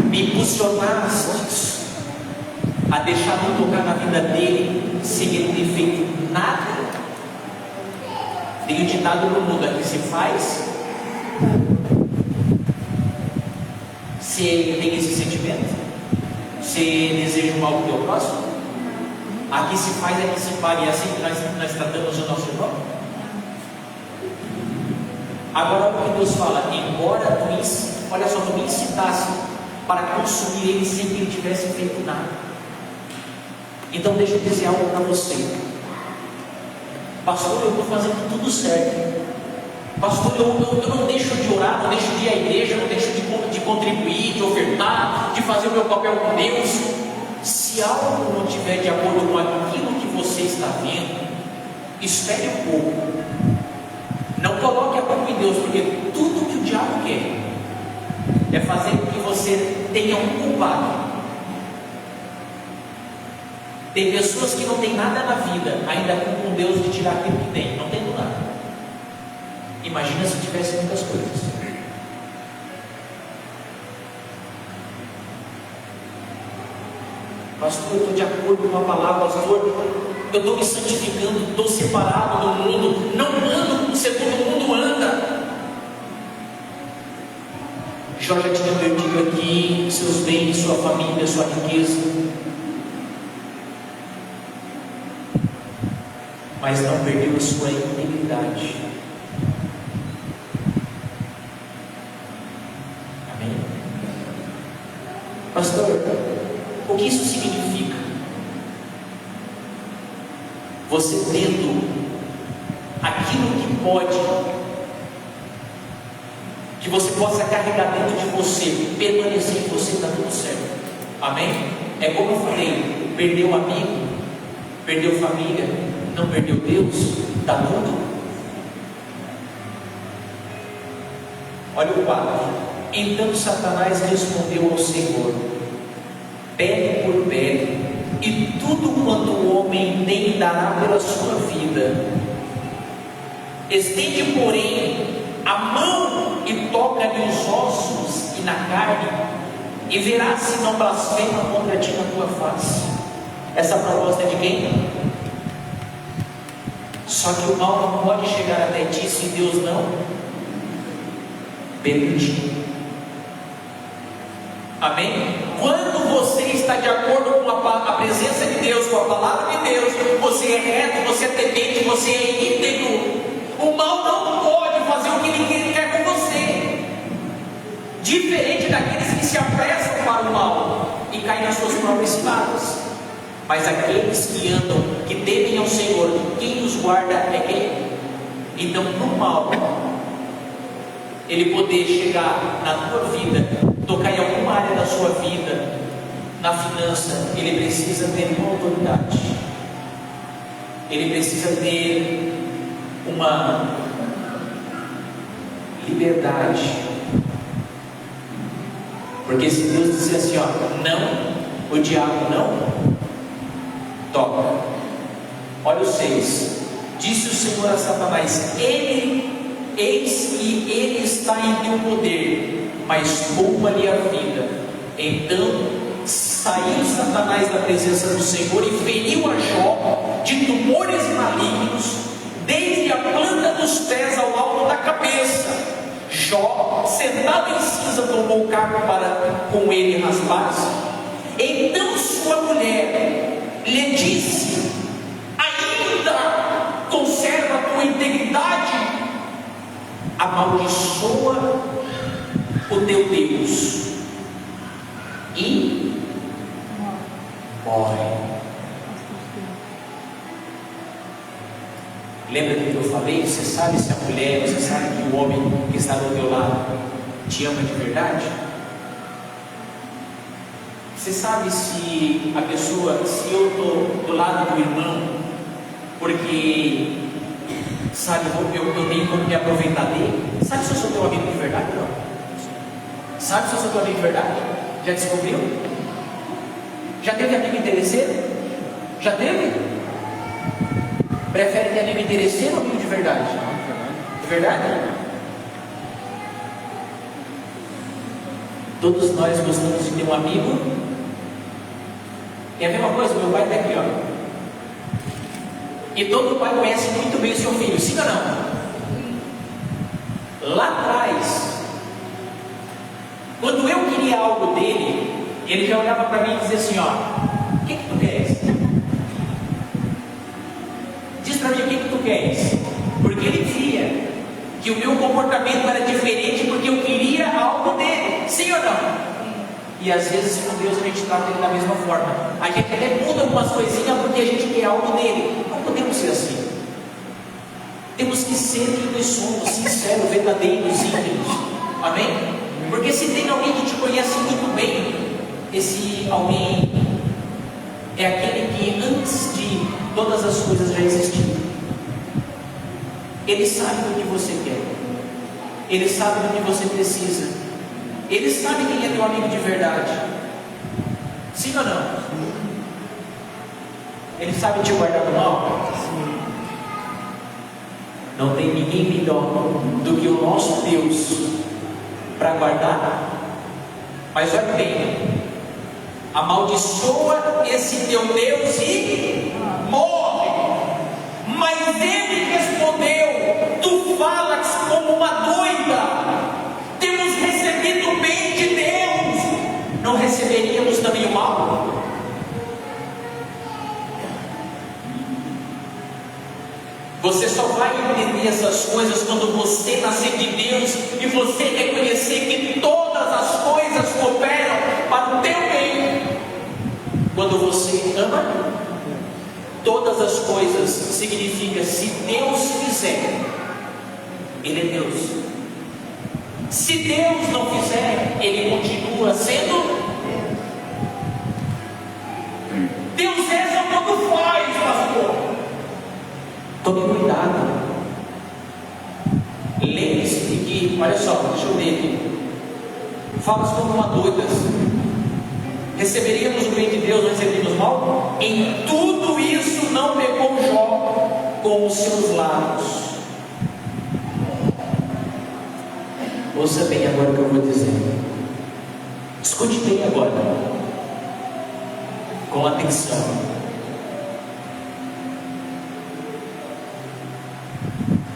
me impulsionastes a deixar eu tocar na vida dele sem ele ter feito nada. Tem um ditado no mundo aqui: se faz, se tem esse sentimento, se deseja o mal do teu próximo, aqui se faz, aqui se paga. E é assim que nós tratamos o nosso irmão. Agora o que Deus fala: embora tu me incitasse para consumir ele sem que ele tivesse feito nada. Então deixa eu dizer algo para você. Pastor, eu estou fazendo tudo certo. Pastor, eu não deixo de orar, não deixo de ir à igreja, não deixo de contribuir, de ofertar, de fazer o meu papel com Deus. Se algo não estiver de acordo com aquilo que você está vendo, espere um pouco. Não coloque a culpa em Deus, porque tudo que o diabo quer é fazer com que você tenha um culpado. Tem pessoas que não têm nada na vida, ainda culpam Deus de tirar aquilo que tem. Não tem nada. Imagina se tivesse muitas coisas. Pastor, eu estou de acordo com a palavra. Pastor, eu estou me santificando, estou separado do mundo, não ando como todo mundo anda. Jó já tinha perdido aqui seus bens, sua família, sua riqueza, mas não perdeu a sua integridade. Amém? Pastor, o que isso significa? Você tendo aquilo que pode, que você possa carregar dentro de você, permanecer em você, está tudo certo. Amém? É como eu falei, perdeu amigo, perdeu família, não perdeu Deus, está tudo. Olha o 4. Então Satanás respondeu ao Senhor: pele por pele, e tudo quanto o homem tem dará pela sua vida. Estende, porém, a mão e toca-lhe os ossos e na carne, e verás se não blasfema contra ti na tua face. Essa proposta é de quem? Só que o mal não pode chegar até ti se Deus não permitir. Amém? Quando você está de acordo com a presença de Deus, com a palavra de Deus, você é reto, você é temente, você é íntegro, o mal não pode fazer o que ele quer com você. Diferente daqueles que se apressam para o mal e caem nas suas próprias ciladas. Mas aqueles que andam, que temem ao Senhor, quem os guarda é quem? Então, no mal, ele poder chegar na tua vida, tocar em alguma área da sua vida, na finança, ele precisa ter uma autoridade, ele precisa ter uma liberdade, porque se Deus disser assim, ó, não, o diabo não toca. Olha o 6. Disse o Senhor a Satanás: eis que ele está em teu poder, mas poupa-lhe a vida. Então saiu Satanás da presença do Senhor e feriu a Jó de tumores malignos, desde a planta dos pés ao alto da cabeça. Jó, sentado em cinza, tomou carne para com ele raspar-se. Então sua mulher lhe disse: ainda conserva a tua integridade, amaldiçoa o teu Deus e morre. Lembra do que eu falei? Você sabe se a mulher, você sabe que o homem que está do teu lado te ama de verdade? Você sabe se a pessoa, se eu estou do lado do irmão, porque, sabe, eu tenho como me aproveitar dele? Sabe se eu sou teu amigo de verdade ou não? Sabe se eu sou teu amigo de verdade? Já descobriu? Já teve amigo interesseiro? Já teve? Prefere ter amigo interesseiro ou amigo de verdade? De verdade? Todos nós gostamos de ter um amigo. É a mesma coisa, meu pai está aqui, ó. E todo pai conhece muito bem o seu filho, sim ou não? Lá atrás, quando eu queria algo dele, ele já olhava para mim e dizia assim, ó: o que tu queres? Diz para mim o que tu queres. Porque ele via que o meu comportamento era diferente porque eu queria algo dele, sim ou não? E às vezes com Deus a gente trata ele da mesma forma. A gente até muda algumas coisinhas porque a gente quer algo dele. Não podemos ser assim. Temos que ser quem nós somos, sinceros, verdadeiros, íntegros. Amém? Porque se tem alguém que te conhece muito bem, esse alguém é aquele que antes de todas as coisas já existiu. Ele sabe do que você quer, Ele sabe do que você precisa, Ele sabe quem é teu amigo de verdade. Sim ou não? Ele sabe te guardar do mal? Não tem ninguém melhor do que o nosso Deus para guardar. Mas olha bem, amaldiçoa esse teu Deus e morre. Mas ele respondeu: tu falas como uma doida. Temos recebido o bem de Deus, não receberíamos também o mal? Você só vai entender essas coisas quando você nascer de Deus e você reconhecer que todas as coisas cooperam para o teu bem. Quando você ama, todas as coisas significa: se Deus fizer, Ele é Deus. Se Deus não fizer, Ele continua sendo Deus. É só quando faz, pastor. Tome cuidado. Lembre-se de que, olha só, deixa eu ler aqui. Falas como uma doida. Receberíamos o bem de Deus, não receberíamos mal? Em tudo isso não pecou Jó com os seus lábios. Ouça bem agora o que eu vou dizer. Escute bem agora, com atenção.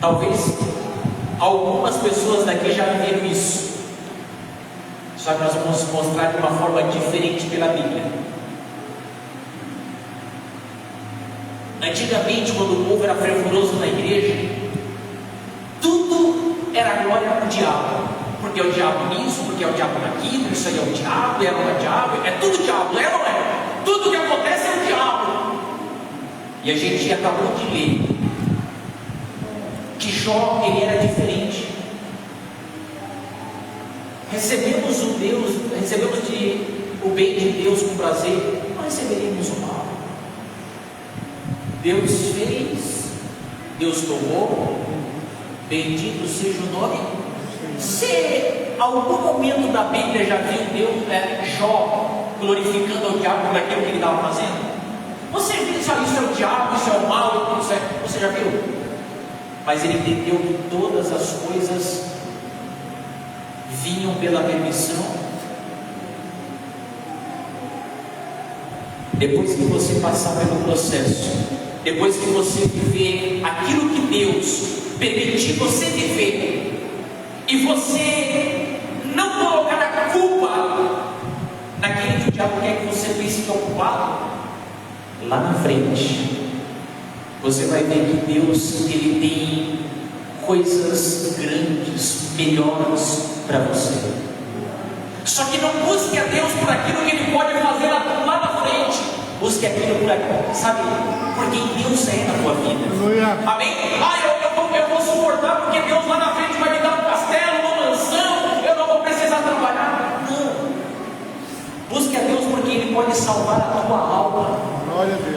Talvez algumas pessoas daqui já viram isso, só que nós vamos mostrar de uma forma diferente pela Bíblia. Antigamente, quando o povo era fervoroso na igreja, tudo era glória para o diabo, porque é o diabo nisso, porque é o diabo naquilo, isso aí é o diabo, é o diabo, é tudo diabo, não é ou não é? Tudo que acontece é o diabo. E a gente acabou de ler que Jó, ele era diferente. Recebemos o bem de Deus com prazer, não receberíamos o mal. Deus fez, Deus tomou, bendito seja o nome. Se algum momento da Bíblia já viu Deus, Jó glorificando ao diabo por aquilo que ele estava fazendo? Você viu isso é o diabo, isso é o mal, você já viu? Mas ele entendeu que todas as coisas vinham pela permissão. Depois que você passar pelo processo, depois que você viver aquilo que Deus permitir você viver, e você não colocar a culpa naquele que o diabo quer que você pense que é o culpado, lá na frente você vai ver que Deus, ele tem coisas grandes, melhores para você. Só que não busque a Deus por aquilo que Ele pode fazer lá na frente. Busque aquilo por aqui, sabe? Por quem Deus é na tua vida. Amém? Eu vou suportar porque Deus lá na frente vai me dar um castelo, uma mansão, eu não vou precisar trabalhar. Não. Busque a Deus porque Ele pode salvar a tua alma.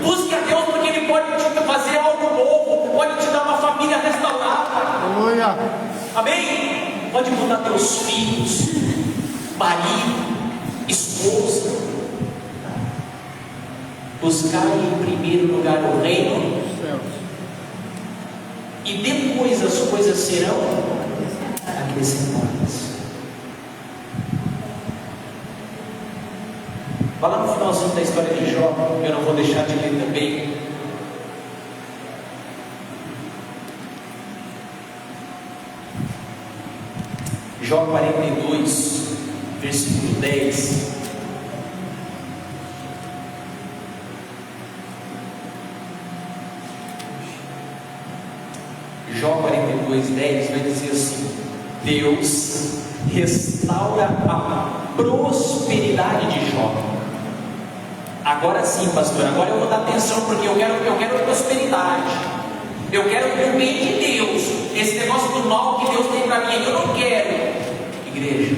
Busque a Deus porque Ele pode te fazer algo novo, pode te dar uma família restaurada. Aleluia. Amém? Pode mudar teus filhos, marido, esposa. Buscar em primeiro lugar o reino, e depois as coisas serão acrescentadas. Vai lá no finalzinho da história de Jó, eu não vou deixar de ler também. Jó 42, versículo 10. Jó 42, 10 vai dizer assim: Deus restaura a prosperidade de Jó. Agora sim, pastor, agora eu vou dar atenção, porque eu quero prosperidade, eu quero o bem de Deus. Esse negócio do mal que Deus tem para mim, eu não quero. Igreja,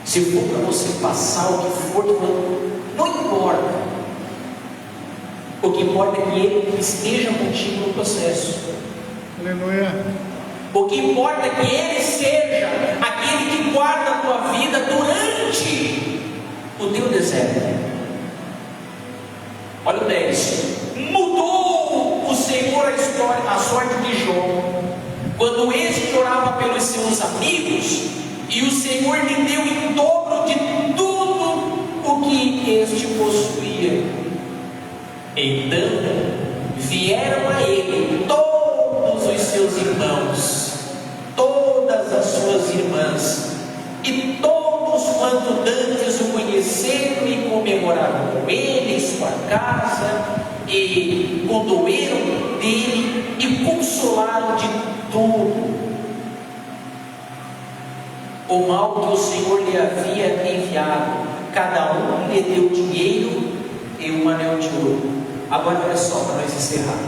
se for para você passar o que for, não importa. O que importa é que Ele esteja contigo no processo. Aleluia. O que importa é que Ele seja aquele que guarda a tua vida durante o teu deserto. Olha o 10. Mudou o Senhor a sorte de Jó, quando este orava pelos seus amigos, e o Senhor lhe deu em dobro de tudo o que este possuía. Então vieram a ele todos os seus irmãos, todas as suas irmãs, e todos quanto dantes o conheceram e comemoraram com ele, sua casa, e condoeram dele e consolaram de tudo o mal que o Senhor lhe havia enviado. Cada um lhe deu dinheiro e um anel de ouro. Agora olha só, para nós encerrar.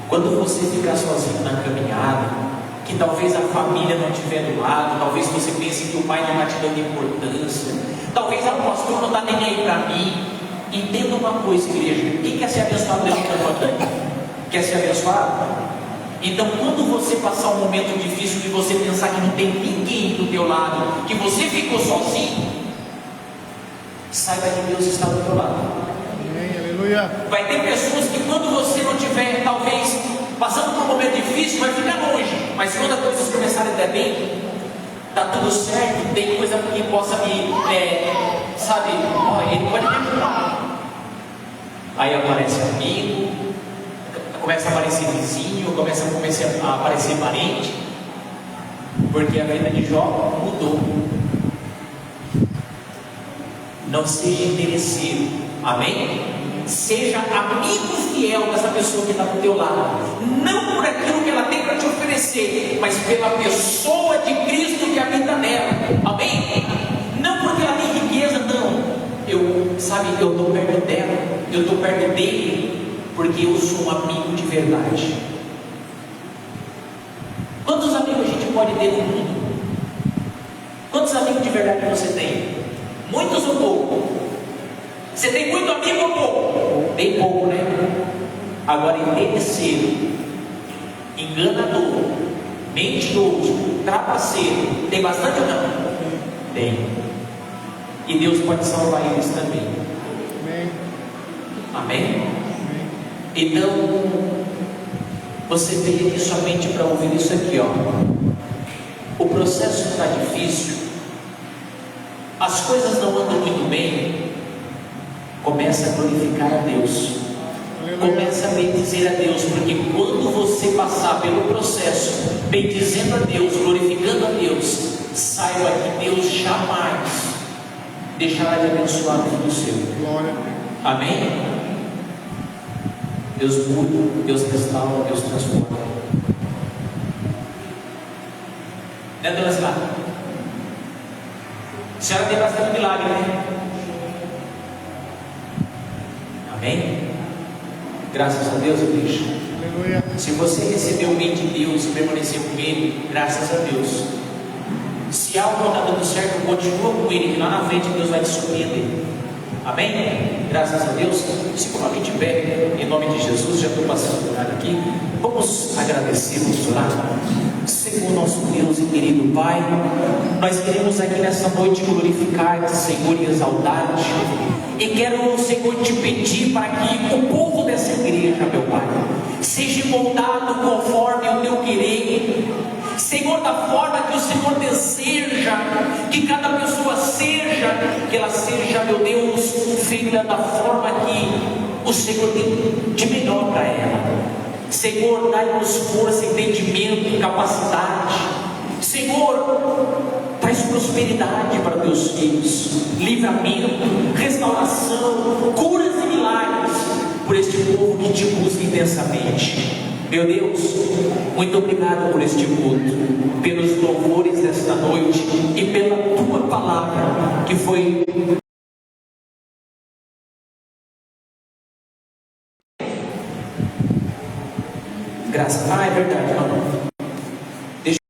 Quando você ficar sozinho na caminhada, que talvez a família não estiver do lado, talvez você pense que o pai não está te dando importância, talvez o pastor não está nem aí para mim. Entenda uma coisa, igreja: quem quer ser abençoado levanta a mão? Quer ser abençoado? Então, quando você passar um momento difícil, que você pensar que não tem ninguém do teu lado, que você ficou sozinho, saiba que Deus está do teu lado. Amém, aleluia. Vai ter pessoas que, quando você não estiver talvez passando por um momento difícil, vai ficar longe, mas quando as coisas começarem a dar bem, está tudo certo, tem coisa que possa me sabe, ele pode me ajudar. Aí aparece amigo, começa a aparecer vizinho, começa a aparecer parente, porque a vida de Jó mudou. Não seja interesseiro, amém? Seja amigo fiel dessa pessoa que está do teu lado, não por aquilo que ela tem para te oferecer, mas pela pessoa de Cristo que habita nela, amém? Não porque ela tem riqueza, não. Eu estou perto dela, eu estou perto dele, porque eu sou um amigo de verdade. Quantos amigos a gente pode ter no mundo? Quantos amigos de verdade você tem? Muitos ou pouco? Você tem muito amigo ou pouco? Bem pouco, né? Agora, interesseiro, enganador, mentiroso, trapaceiro, tem bastante ou não? Tem. E Deus pode salvar eles também. Amém. Amém? Então, você veio aqui somente para ouvir isso aqui, ó. O processo está difícil, as coisas não andam muito bem. Começa a glorificar a Deus. Começa a bendizer a Deus, porque quando você passar pelo processo bendizendo a Deus, glorificando a Deus, saiba que Deus jamais deixará de abençoar o filho seu. Glória. Amém? Deus muda, Deus restaura, Deus transforma. Né, dona Silvia? A senhora tem bastante milagre, né? Amém? Graças a Deus, igreja. Aleluia. Se você recebeu o bem de Deus e permaneceu com Ele, graças a Deus. Se algo não está dando certo, continua com Ele, que lá na frente Deus vai te surpreender. Amém? Graças a Deus. Se coloque de pé, em nome de Jesus. Já estou passando o horário aqui. Vamos agradecer, vamos orar. Senhor nosso Deus e querido Pai, nós queremos aqui nessa noite glorificar-te, Senhor, e exaltar-te. E quero, Senhor, te pedir para que o povo dessa igreja, meu Pai, seja moldado conforme o teu querer, Senhor, da forma que o Senhor deseja que cada pessoa seja, que ela seja, meu Deus, feita da forma que o Senhor tem de melhor para ela. Senhor, dai-nos força, entendimento, capacidade. Senhor, traz prosperidade para teus filhos, livramento, restauração, curas e milagres por este povo que te busca intensamente. Meu Deus, muito obrigado por este culto, pelos louvores desta noite e pela tua palavra que foi graças. Ah, é verdade, não.